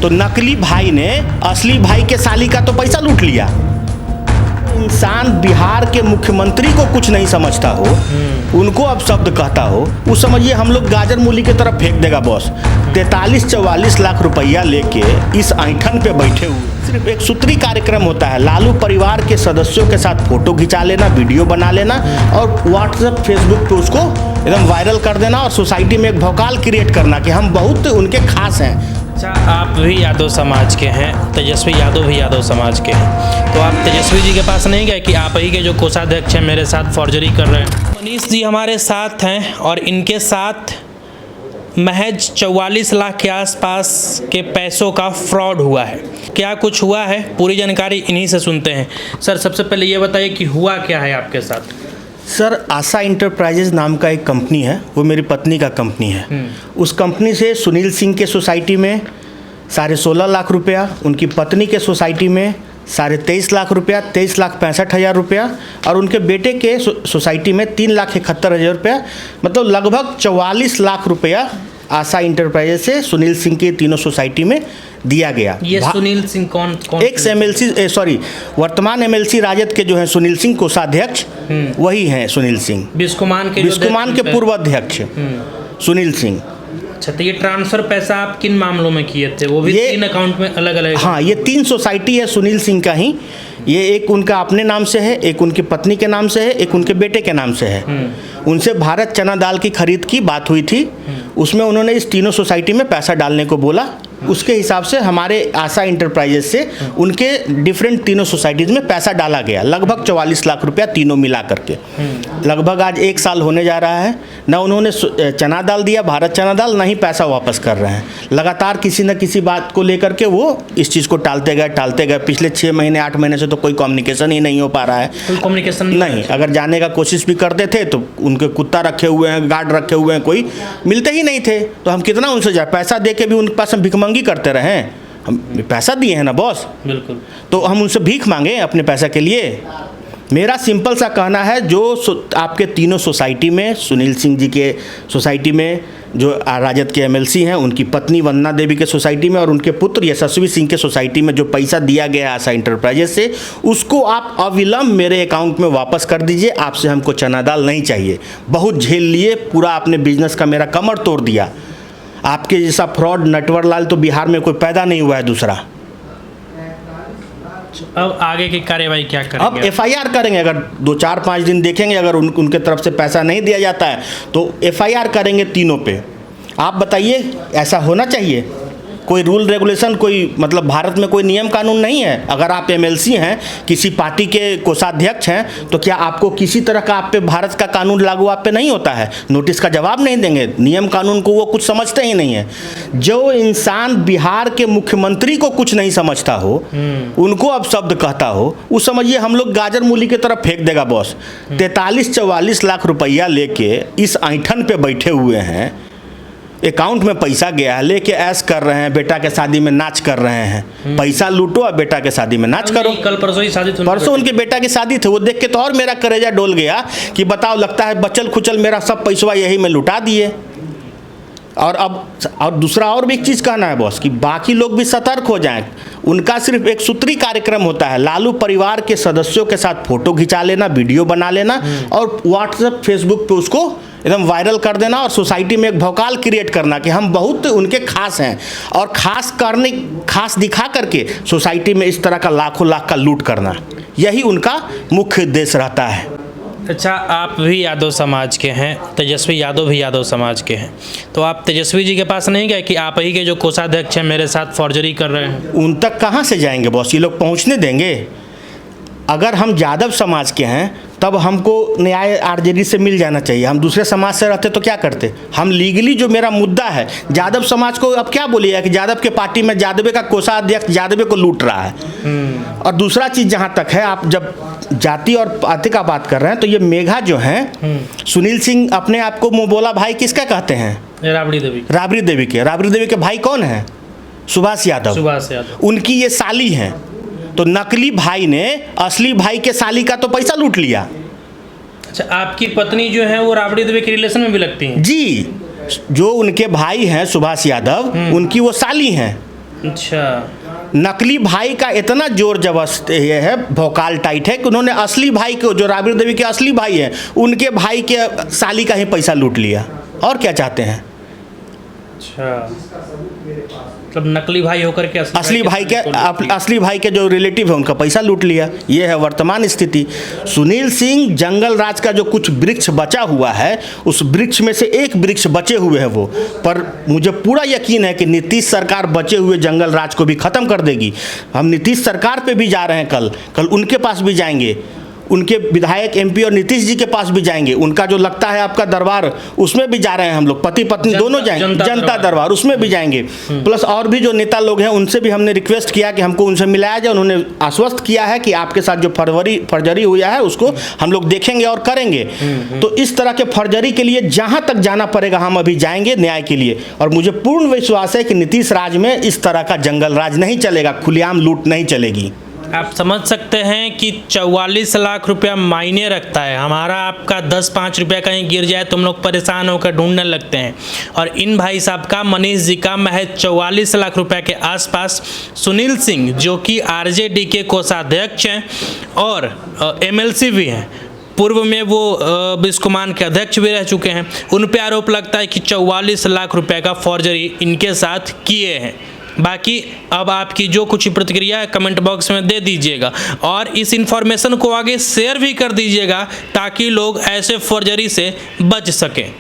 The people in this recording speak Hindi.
तो नकली भाई ने असली भाई के साली का तो पैसा लूट लिया। इंसान बिहार के मुख्यमंत्री को कुछ नहीं समझता हो, उनको अब शब्द कहता हो, उस समझिए हम लोग गाजर मूली की तरफ फेंक देगा बॉस। 43-44 लाख रुपया लेके इस ऐंठन पे बैठे हुए सिर्फ एक सूत्री कार्यक्रम होता है, लालू परिवार के सदस्यों के साथ फोटो खिंचा लेना, वीडियो बना लेना और व्हाट्सएप फेसबुक पे उसको एकदम वायरल कर देना और सोसाइटी में एक भौकाल क्रिएट करना कि हम बहुत उनके खास हैं। अच्छा, आप भी यादव समाज के हैं, तेजस्वी यादव भी यादव समाज के हैं, तो आप तेजस्वी जी के पास नहीं गए कि आप ही के जो कोषाध्यक्ष हैं मेरे साथ फॉर्जरी कर रहे हैं? मनीष जी हमारे साथ हैं और इनके साथ महज 44 लाख के आसपास के पैसों का फ्रॉड हुआ है। क्या कुछ हुआ है, पूरी जानकारी इन्हीं से सुनते हैं। सर, सबसे पहले ये बताइए कि हुआ क्या है आपके साथ? सर, आशा इंटरप्राइजेज नाम का एक कंपनी है, वो मेरी पत्नी का कंपनी है। उस कंपनी से सुनील सिंह के सोसाइटी में 16.5 लाख रुपया, उनकी पत्नी के सोसाइटी में 23.5 लाख रुपया, 23,65,000 रुपया और उनके बेटे के सोसाइटी में 3,71,000 रुपया, मतलब लगभग 44 लाख रुपया आशा इंटरप्राइजेज से सुनील सिंह के तीनों सोसाइटी में दिया गया। ये सुनील सिंह कौन? एक्स एमएलसी वर्तमान एमएलसी राजद के जो हैं सुनील सिंह कोषाध्यक्ष, वही हैं सुनील सिंह। बिस्कोमान के पूर्व अध्यक्ष सुनील सिंह। अच्छा, तो ये ट्रांसफर पैसा आप किन मामलों में किए थे? वो भी 3 अकाउंट में अलग अलग? हाँ, ये 3 सोसाइटी है सुनील सिंह का ही। ये एक उनका अपने नाम से है, एक उनकी पत्नी के नाम से है, एक उनके बेटे के नाम से है। उनसे भारत चना दाल की खरीद की बात हुई थी, उसमें उन्होंने इस तीनों सोसाइटी में पैसा डालने को बोला। उसके हिसाब से हमारे आशा इंटरप्राइजेज से उनके डिफरेंट तीनों सोसाइटीज़ में पैसा डाला गया, लगभग 44 लाख रुपया तीनों मिला करके। लगभग आज 1 साल होने जा रहा है, ना उन्होंने चना दाल दिया, भारत चना दाल, ना ही पैसा वापस कर रहे हैं। लगातार किसी न किसी बात को लेकर के वो इस चीज़ को टालते गए। पिछले 6 महीने 8 महीने से तो कोई कम्युनिकेशन ही नहीं हो पा रहा है। कोई कम्युनिकेशन नहीं, अगर जाने का कोशिश भी करते थे तो उनके कुत्ता रखे हुए हैं, गार्ड रखे हुए हैं, कोई मिलते ही नहीं थे। तो हम कितना उनसे जाए, पैसा दे के भी उनके पास हम भिखमंगी करते रहे? हम पैसा दिए हैं ना बॉस, बिल्कुल, तो हम उनसे भीख मांगे अपने पैसे के लिए? मेरा सिंपल सा कहना है, जो आपके तीनों सोसाइटी में, सुनील सिंह जी के सोसाइटी में जो राजद के एमएलसी हैं, उनकी पत्नी वंदना देवी के सोसाइटी में और उनके पुत्र यशस्वी सिंह के सोसाइटी में जो पैसा दिया गया आशा इंटरप्राइजेज से, उसको आप अविलंब मेरे अकाउंट में वापस कर दीजिए। आपसे हमको चना दाल नहीं चाहिए। बहुत झेल लिए, पूरा आपने बिजनेस का मेरा कमर तोड़ दिया। आपके जैसा फ्रॉड नटवर लाल तो बिहार में कोई पैदा नहीं हुआ है दूसरा। अब आगे की कार्यवाही क्या करेंगे? अब एफआईआर करेंगे। अगर 2-4-5 दिन देखेंगे, अगर उनके तरफ से पैसा नहीं दिया जाता है तो एफआईआर करेंगे तीनों पे। आप बताइए, ऐसा होना चाहिए? कोई रूल रेगुलेशन, कोई मतलब भारत में कोई नियम कानून नहीं है? अगर आप एमएलसी हैं, किसी पार्टी के कोषाध्यक्ष हैं, तो क्या आपको किसी तरह का आप पे भारत का कानून लागू आप पे नहीं होता है? नोटिस का जवाब नहीं देंगे? नियम कानून को वो कुछ समझते ही नहीं है। जो इंसान बिहार के मुख्यमंत्री को कुछ नहीं समझता हो, उनको अब शब्द कहता हो, उस समझिए हम लोग गाजर मूली की तरफ फेंक देगा बॉस। 43-44 लाख रुपया लेके इस ऐंठन पे बैठे हुए हैं, अकाउंट में पैसा गया है, लेके ऐश कर रहे हैं, बेटा के शादी में नाच कर रहे हैं। पैसा लूटो और बेटा के शादी में नाच करो। कल परसों ही शादी थी, परसों उनके बेटा की शादी थी। वो देख के तो और मेरा कलेजा डोल गया कि बताओ, लगता है बचल खुचल मेरा सब पैसा यही में लुटा दिए। और दूसरा और भी एक चीज़ कहना है बॉस, कि बाकी लोग भी सतर्क हो जाएं। उनका सिर्फ एक सूत्री कार्यक्रम होता है, लालू परिवार के सदस्यों के साथ फोटो खिंचा लेना, वीडियो बना लेना और व्हाट्सएप फेसबुक पे उसको एकदम वायरल कर देना और सोसाइटी में एक भौकाल क्रिएट करना कि हम बहुत उनके खास हैं, और खास दिखा करके सोसाइटी में इस तरह का लाखों लाख का लूट करना, यही उनका मुख्य उद्देश्य रहता है। अच्छा, आप भी यादव समाज के हैं, तेजस्वी यादव भी यादव समाज के हैं, तो आप तेजस्वी जी के पास नहीं गए कि आप ही के जो कोषाध्यक्ष हैं मेरे साथ फॉर्जरी कर रहे हैं? उन तक कहाँ से जाएंगे बॉस? ये लोग पहुँचने देंगे? अगर हम यादव समाज के हैं तब हमको न्याय आरजेडी से मिल जाना चाहिए। हम दूसरे समाज से रहते तो क्या करते? हम लीगली जो मेरा मुद्दा है, यादव समाज को अब क्या बोलिएगा कि यादव के पार्टी में यादव का कोषाध्यक्ष यादव को लूट रहा है। और दूसरा चीज़ जहाँ तक है, आप जब जाति और पार्टी का बात कर रहे हैं, तो ये मेघा जो हैं, सुनील सिंह अपने आप को बोला भाई किसका कहते हैं? राबड़ी देवी के। राबड़ी देवी के भाई कौन है? सुभाष यादव। उनकी ये साली हैं। तो नकली भाई ने असली भाई के साली का तो पैसा लूट लिया। अच्छा, आपकी पत्नी जो है वो राबड़ी देवी के रिलेशन में भी लगती हैं? जी, जो उनके भाई हैं सुभाष यादव, उनकी वो साली हैं। अच्छा। नकली भाई का इतना जोर जबरदस्त ये है, भौकाल टाइट है कि उन्होंने असली भाई को, जो राबड़ी देवी के असली भाई हैं, उनके भाई के साली का ही पैसा लूट लिया। और क्या चाहते हैं? अच्छा, मतलब नकली भाई होकर के असली भाई के जो रिलेटिव है उनका पैसा लूट लिया। ये है वर्तमान स्थिति। सुनील सिंह, जंगल राज का जो कुछ वृक्ष बचा हुआ है, उस वृक्ष में से एक वृक्ष बचे हुए है वो, पर मुझे पूरा यकीन है कि नीतीश सरकार बचे हुए जंगल राज को भी ख़त्म कर देगी। हम नीतीश सरकार पे भी जा रहे हैं, कल उनके पास भी जाएंगे, उनके विधायक एमपी और नीतीश जी के पास भी जाएंगे। उनका जो लगता है आपका दरबार, उसमें भी जा रहे हैं हम लोग, पति पत्नी दोनों जाएंगे, जनता दरबार उसमें भी जाएंगे। प्लस और भी जो नेता लोग हैं उनसे भी हमने रिक्वेस्ट किया कि हमको उनसे मिलाया जाए। उन्होंने आश्वस्त किया है कि आपके साथ जो फर्जरी हुआ है उसको हम लोग देखेंगे और करेंगे। तो इस तरह के फर्जरी के लिए जहाँ तक जाना पड़ेगा हम अभी जाएंगे न्याय के लिए। और मुझे पूर्ण विश्वास है कि नीतीश राज में इस तरह का जंगल राज नहीं चलेगा, खुलेआम लूट नहीं चलेगी। आप समझ सकते हैं कि 44 लाख रुपया मायने रखता है। हमारा आपका 10-5 रुपया कहीं गिर जाए तो हम लोग परेशान होकर ढूंढने लगते हैं, और इन भाई साहब का, मनीष जी का महज 44 लाख रुपया के आसपास। सुनील सिंह जो कि आरजेडी के कोषाध्यक्ष हैं और एमएलसी भी हैं, पूर्व में वो बिस्कुमान के अध्यक्ष भी रह चुके हैं, उन पे आरोप लगता है कि 44 लाख रुपए का फॉर्जरी इनके साथ किए हैं। बाकी अब आपकी जो कुछ प्रतिक्रिया है कमेंट बॉक्स में दे दीजिएगा, और इस इन्फॉर्मेशन को आगे शेयर भी कर दीजिएगा ताकि लोग ऐसे फॉर्जरी से बच सकें।